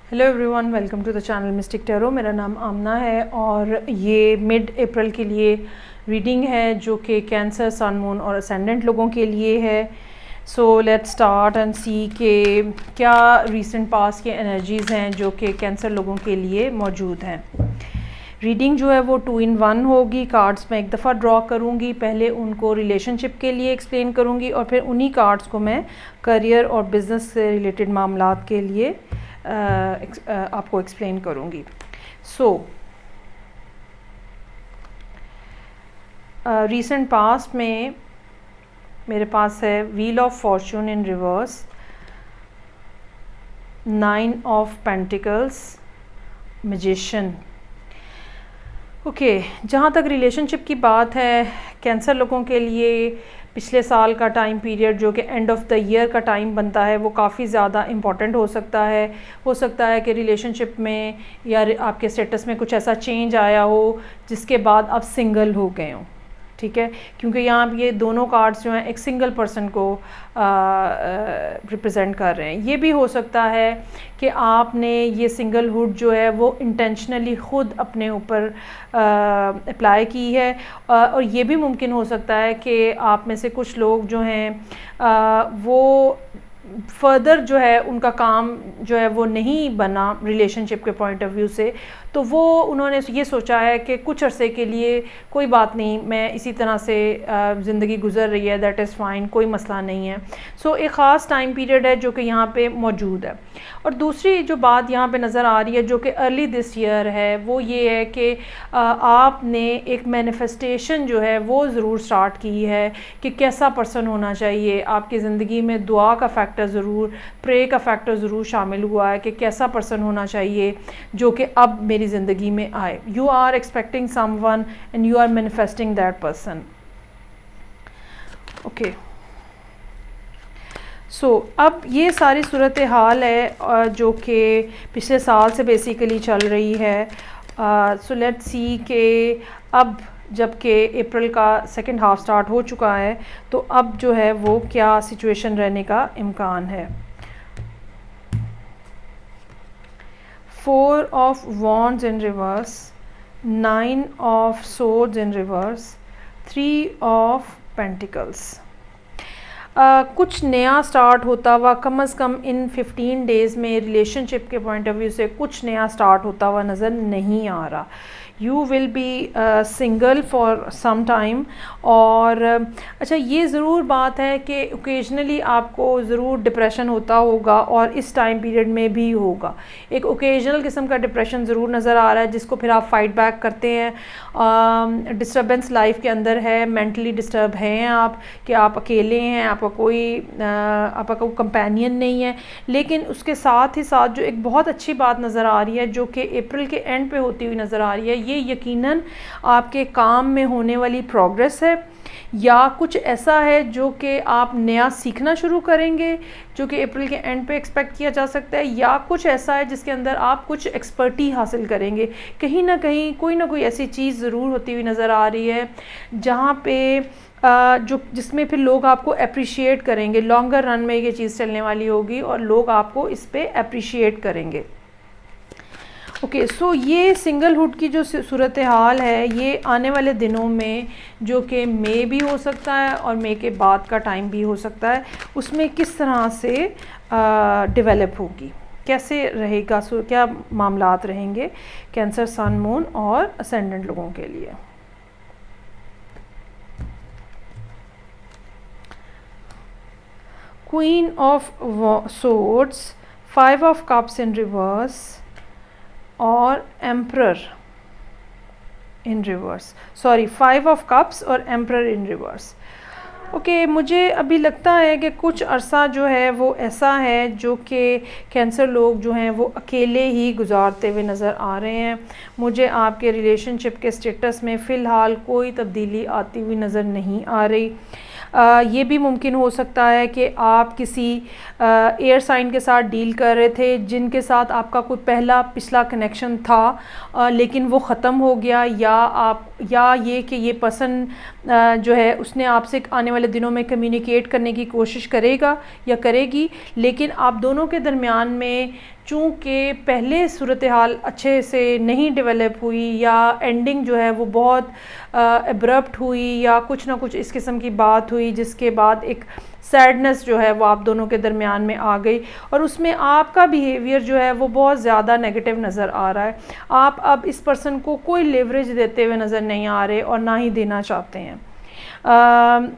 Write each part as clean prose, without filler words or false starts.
Hello everyone, welcome to the channel mystic tarot. मेरा नाम आमना है और ये मिड अप्रैल के लिए रीडिंग है जो कि कैंसर, सन, मून और असेंडेंट लोगों के लिए है। सो लेट्स स्टार्ट एंड सी के क्या रीसेंट पास के एनर्जीज़ हैं जो कि कैंसर लोगों के लिए मौजूद हैं। रीडिंग जो है वो 2 in 1 होगी। कार्ड्स मैं एक दफ़ा ड्रॉ करूँगी, पहले उनको रिलेशनशिप के लिए एक्सप्लेन करूँगी और फिर उन्हीं कार्ड्स को मैं करियर और बिज़नेस से रिलेटेड मामलात के लिए आपको एक्सप्लेन करूँगी। सो रीसेंट पास्ट में मेरे पास है wheel of Fortune in reverse, 9 of pentacles, magician. Okay, जहाँ तक रिलेशनशिप की बात है, कैंसर लोगों के लिए पिछले साल का टाइम पीरियड जो कि एंड ऑफ द ईयर का टाइम बनता है वो काफ़ी ज़्यादा इम्पॉर्टेंट हो सकता है। हो सकता है कि रिलेशनशिप में या आपके स्टेटस में कुछ ऐसा चेंज आया हो जिसके बाद आप सिंगल हो गए हों, ठीक है, क्योंकि यहाँ ये दोनों कार्ड्स जो हैं एक सिंगल पर्सन को रिप्रेजेंट कर रहे हैं। ये भी हो सकता है कि आपने ये सिंगलहुड जो है वो इंटेंशनली ख़ुद अपने ऊपर अप्लाई की है, और ये भी मुमकिन हो सकता है कि आप में से कुछ लोग जो हैं वो फर्दर जो है उनका काम जो है वो नहीं बना रिलेशनशिप के पॉइंट ऑफ व्यू से, तो वो उन्होंने ये सोचा है कि कुछ अरसे के लिए कोई बात नहीं, मैं इसी तरह से ज़िंदगी गुजर रही है, दैट इज़ फ़ाइन, कोई मसला नहीं है। सो एक ख़ास टाइम पीरियड है जो कि यहाँ पे मौजूद है। और दूसरी जो बात यहाँ पे नज़र आ रही है जो कि अर्ली दिस ईयर है वो ये है कि आपने एक मैनिफेस्टेशन जो है वो ज़रूर स्टार्ट की है कि कैसा पर्सन होना चाहिए आपकी ज़िंदगी में। दुआ का फैक्टर ज़रूर, प्रे का फैक्टर ज़रूर शामिल हुआ है कि कैसा पर्सन होना चाहिए जो कि अब मेरी ज़िंदगी में आए। You are expecting someone and you are manifesting that person. Okay, so अब ये सारी सूरत हाल है जो कि पिछले साल से बेसिकली चल रही है। सो लेट्स सी के अब जबकि अप्रैल का सेकंड हाफ स्टार्ट हो चुका है तो अब जो है वो क्या सिचुएशन रहने का इम्कान है। 4 of wands in reverse, 9 of swords in reverse, 3 of pentacles। कुछ नया स्टार्ट होता हुआ कम अज़ कम इन 15 डेज़ में रिलेशनशिप के पॉइंट ऑफ व्यू से कुछ नया स्टार्ट होता हुआ नज़र नहीं आ रहा। You will be single for some time. और अच्छा, ये ज़रूर बात है कि ओकेजनली आपको ज़रूर डिप्रेशन होता होगा और इस टाइम पीरियड में भी होगा। एक ओकेजनल किस्म का डिप्रेशन ज़रूर नज़र आ रहा है जिसको फिर आप फाइट बैक करते हैं। डिस्टर्बेंस लाइफ के अंदर है, मेंटली डिस्टर्ब हैं आप, कि आप अकेले हैं, आपका कोई कंपेनियन नहीं है। लेकिन उसके साथ ही साथ जो एक बहुत अच्छी बात नज़र आ रही है जो कि अप्रैल के एंड पे होती हुई नज़र आ रही है, ये यकीनन आपके काम में होने वाली प्रोग्रेस है, या कुछ ऐसा है जो कि आप नया सीखना शुरू करेंगे जो कि अप्रैल के एंड पे एक्सपेक्ट किया जा सकता है, या कुछ ऐसा है जिसके अंदर आप कुछ एक्सपर्टी हासिल करेंगे। कहीं ना कहीं कोई ना कोई ऐसी चीज़ ज़रूर होती हुई नज़र आ रही है जहाँ पे जिसमें फिर लोग आपको अप्रिशिएट करेंगे। लॉन्गर रन में ये चीज़ चलने वाली होगी और लोग आपको इस पर अप्रिशिएट करेंगे। ओके, सो ये सिंगलहुड की जो सूरत हाल है ये आने वाले दिनों में जो कि मई भी हो सकता है और मई के बाद का टाइम भी हो सकता है, उसमें किस तरह से डेवलप होगी, कैसे रहेगा, क्या मामलात रहेंगे कैंसर, सन, मून और असेंडेंट लोगों के लिए। Queen of swords, 5 of cups in reverse और emperor in reverse, sorry 5 of cups और एम्परर इन रिवर्स। ओके, मुझे अभी लगता है कि कुछ अरसा जो है वो ऐसा है जो कि कैंसर लोग जो हैं वो अकेले ही गुजारते हुए नज़र आ रहे हैं। मुझे आपके रिलेशनशिप के स्टेटस में फ़िलहाल कोई तब्दीली आती हुई नज़र नहीं आ रही। ये भी मुमकिन हो सकता है कि आप किसी एयर साइन के साथ डील कर रहे थे जिनके साथ आपका कोई पिछला कनेक्शन था लेकिन वो ख़त्म हो गया, या ये कि ये पर्सन जो है उसने आपसे आने वाले दिनों में कम्युनिकेट करने की कोशिश करेगा या करेगी, लेकिन आप दोनों के दरमियान में चूँकि पहले सूरत हाल अच्छे से नहीं डेवलप हुई या एंडिंग जो है वो बहुत एब्रप्ट हुई या कुछ ना कुछ इस किस्म की बात हुई, जिसके बाद एक सैडनेस जो है वो आप दोनों के दरमियान में आ गई और उसमें आपका बिहेवियर जो है वो बहुत ज़्यादा नेगेटिव नज़र आ रहा है। आप अब इस पर्सन को कोई लेवरेज देते हुए नज़र नहीं आ रहे और ना ही देना चाहते हैं।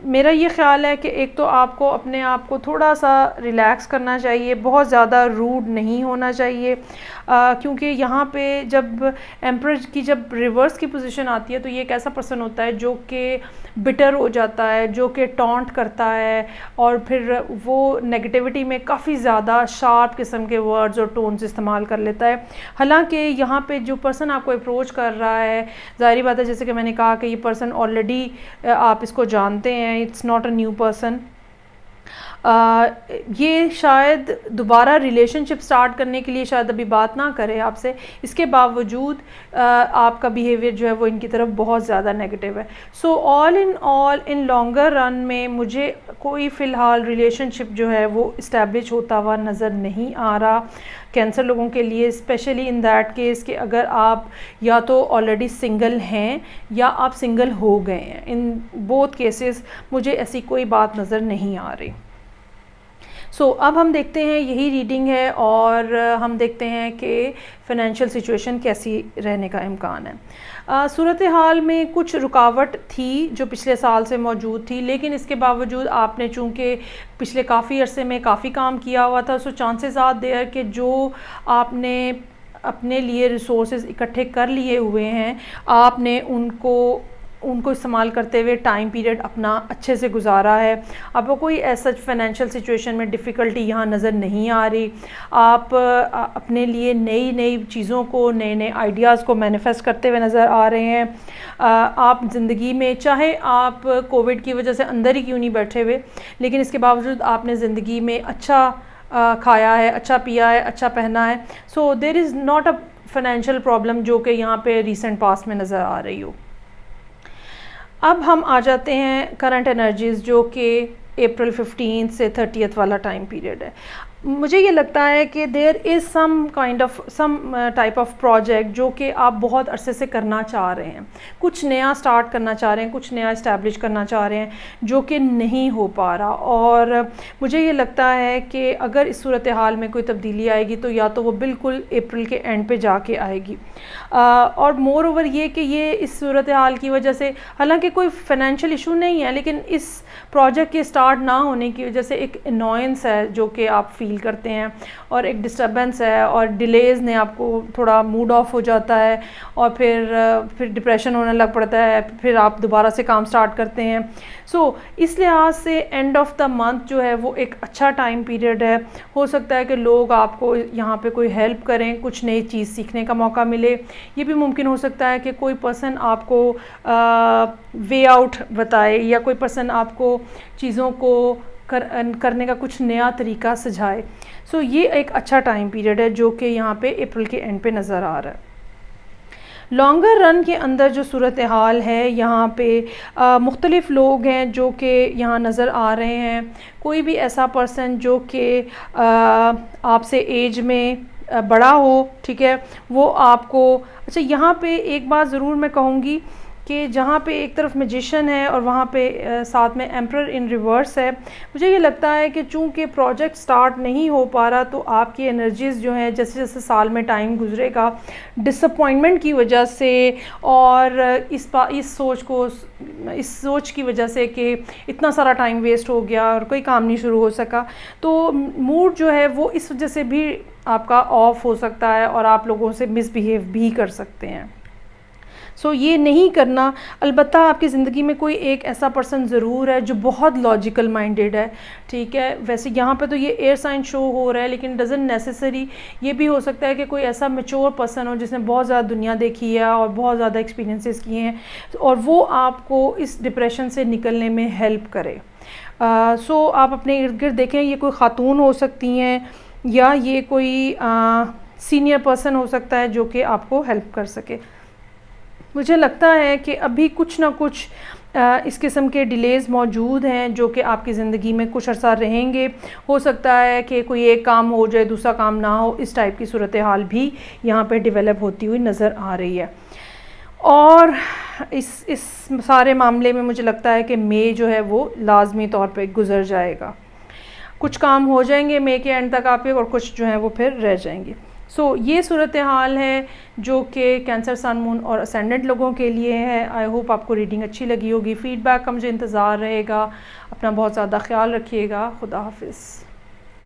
मेरा ये ख़्याल है कि एक तो आपको अपने आप को थोड़ा सा रिलैक्स करना चाहिए, बहुत ज़्यादा रूड नहीं होना चाहिए, क्योंकि यहाँ पे जब एम्परर की जब रिवर्स की पोजीशन आती है तो ये एक ऐसा पर्सन होता है जो कि बिटर हो जाता है, जो कि टॉन्ट करता है और फिर वो नेगेटिविटी में काफ़ी ज़्यादा शार्प किस्म के वर्ड्स और टोन्स इस्तेमाल कर लेता है। हालांकि यहाँ पे जो पर्सन आपको अप्रोच कर रहा है, ज़ाहिर बात है जैसे कि मैंने कहा कि ये पर्सन ऑलरेडी आप इसको जानते हैं, it's not a new person. ये शायद दोबारा रिलेशनशिप स्टार्ट करने के लिए शायद अभी बात ना करे आपसे, इसके बावजूद आपका बिहेवियर जो है वो इनकी तरफ बहुत ज़्यादा नेगेटिव है। So all in longer run में मुझे कोई फ़िलहाल रिलेशनशिप जो है वो इस्टेब्लिश होता हुआ नज़र नहीं आ रहा कैंसर लोगों के लिए, स्पेशली इन दैट केस कि अगर आप या तो ऑलरेडी सिंगल हैं या आप सिंगल हो गए हैं। इन बोथ केसेस मुझे ऐसी कोई बात नज़र नहीं आ रही। अब हम देखते हैं, यही रीडिंग है और हम देखते हैं कि फ़ाइनेंशियल सिचुएशन कैसी रहने का इम्कान है। सूरत हाल में कुछ रुकावट थी जो पिछले साल से मौजूद थी, लेकिन इसके बावजूद आपने चूँकि पिछले काफ़ी अरसे में काफ़ी काम किया हुआ था, चांसेस आर देयर कि जो आपने अपने लिए रिसोर्सेज इकट्ठे कर लिए हुए हैं, आपने उनको इस्तेमाल करते हुए टाइम पीरियड अपना अच्छे से गुजारा है। आपको कोई ऐसा फाइनेंशियल सिचुएशन में डिफ़िकल्टी यहाँ नज़र नहीं आ रही। आप अपने लिए नई नई चीज़ों को, नए नए आइडियाज़ को मैनिफेस्ट करते हुए नज़र आ रहे हैं। आप ज़िंदगी में चाहे आप कोविड की वजह से अंदर ही क्यों नहीं बैठे हुए, लेकिन इसके बावजूद आपने ज़िंदगी में अच्छा खाया है, अच्छा पिया है, अच्छा पहना है। So there is not a financial problem जो कि यहाँ पे रिसेंट पास्ट में नज़र आ रही हो। अब हम आ जाते हैं करंट एनर्जीज़ जो कि अप्रैल 15 से 30 वाला टाइम पीरियड है। मुझे ये लगता है कि there is some type of project जो कि आप बहुत अरसे से करना चाह रहे हैं, कुछ नया स्टार्ट करना चाह रहे हैं, कुछ नया इस्टेब्लिश करना चाह रहे हैं जो कि नहीं हो पा रहा। और मुझे ये लगता है कि अगर इस सूरत हाल में कोई तब्दीली आएगी तो या तो वो बिल्कुल अप्रैल के एंड पे जाके आएगी। और मोर ओवर ये कि ये इस सूरत हाल की वजह से, हालांकि कोई फाइनेंशियल इशू नहीं है, लेकिन इस प्रोजेक्ट के स्टार्ट ना होने की वजह से एक अनॉयंस है जो कि आप फील करते हैं और एक डिस्टर्बेंस है और डिलेज़ ने आपको थोड़ा मूड ऑफ हो जाता है और फिर डिप्रेशन होने लग पड़ता है, फिर आप दोबारा से काम स्टार्ट करते हैं। इस लिहाज से एंड ऑफ द मंथ जो है वो एक अच्छा टाइम पीरियड है। हो सकता है कि लोग आपको यहाँ पे कोई हेल्प करें, कुछ नई चीज़ सीखने का मौका मिले। ये भी मुमकिन हो सकता है कि कोई पर्सन आपको वे आउट बताए या कोई पर्सन आपको चीज़ों को करने का कुछ नया तरीका सुझाए। ये एक अच्छा टाइम पीरियड है जो कि यहाँ पे अप्रैल के एंड पे नज़र आ रहा है। लॉन्गर रन के अंदर जो सूरत हाल है, यहाँ पे मुख्तलिफ़ लोग हैं जो कि यहाँ नज़र आ रहे हैं। कोई भी ऐसा पर्सन जो कि आपसे एज में बड़ा हो, ठीक है, वो आपको अच्छा यहाँ पे एक बात ज़रूर मैं कहूँगी कि जहाँ पे एक तरफ मैजिशियन है और वहाँ पे साथ में एम्परर इन रिवर्स है, मुझे ये लगता है कि चूँकि प्रोजेक्ट स्टार्ट नहीं हो पा रहा तो आपकी एनर्जीज़ जो हैं जैसे जैसे साल में टाइम गुजरेगा, डिसअपॉइंटमेंट की वजह से और इस सोच की वजह से कि इतना सारा टाइम वेस्ट हो गया और कोई काम नहीं शुरू हो सका, तो मूड जो है वो इस वजह से भी आपका ऑफ हो सकता है और आप लोगों से मिसबिहेव भी कर सकते हैं। ये नहीं करना। अलबत्ता आपकी ज़िंदगी में कोई एक ऐसा पर्सन ज़रूर है जो बहुत लॉजिकल माइंडेड है, ठीक है। वैसे यहाँ पे तो ये एयर साइन शो हो रहा है, लेकिन डज़ंट नेसेसरी, ये भी हो सकता है कि कोई ऐसा मैच्योर पर्सन हो जिसने बहुत ज़्यादा दुनिया देखी है और बहुत ज़्यादा एक्सपीरियंसेस किए हैं और वो आपको इस डिप्रेशन से निकलने में हेल्प करे। आप अपने इर्द गिर्द देखें, ये कोई ख़ातून हो सकती हैं या ये कोई सीनियर पर्सन हो सकता है जो कि आपको हेल्प कर सके। मुझे लगता है कि अभी कुछ ना कुछ इस किस्म के डिलेज़ मौजूद हैं जो कि आपकी ज़िंदगी में कुछ अर्सा रहेंगे। हो सकता है कि कोई एक काम हो जाए, दूसरा काम ना हो, इस टाइप की सूरत हाल भी यहाँ पे डेवलप होती हुई नज़र आ रही है। और इस सारे मामले में मुझे लगता है कि मई जो है वो लाजमी तौर पे गुज़र जाएगा। कुछ काम हो जाएंगे मई के एंड तक आपके, और कुछ जो है वो फिर रह जाएंगे। ये सूरत हाल है जो कि कैंसर, सन, मून और असेंडेंट लोगों के लिए है। आई होप आपको रीडिंग अच्छी लगी होगी। फ़ीडबैक का मुझे इंतज़ार रहेगा। अपना बहुत ज़्यादा ख्याल रखिएगा। खुदा हाफिज़।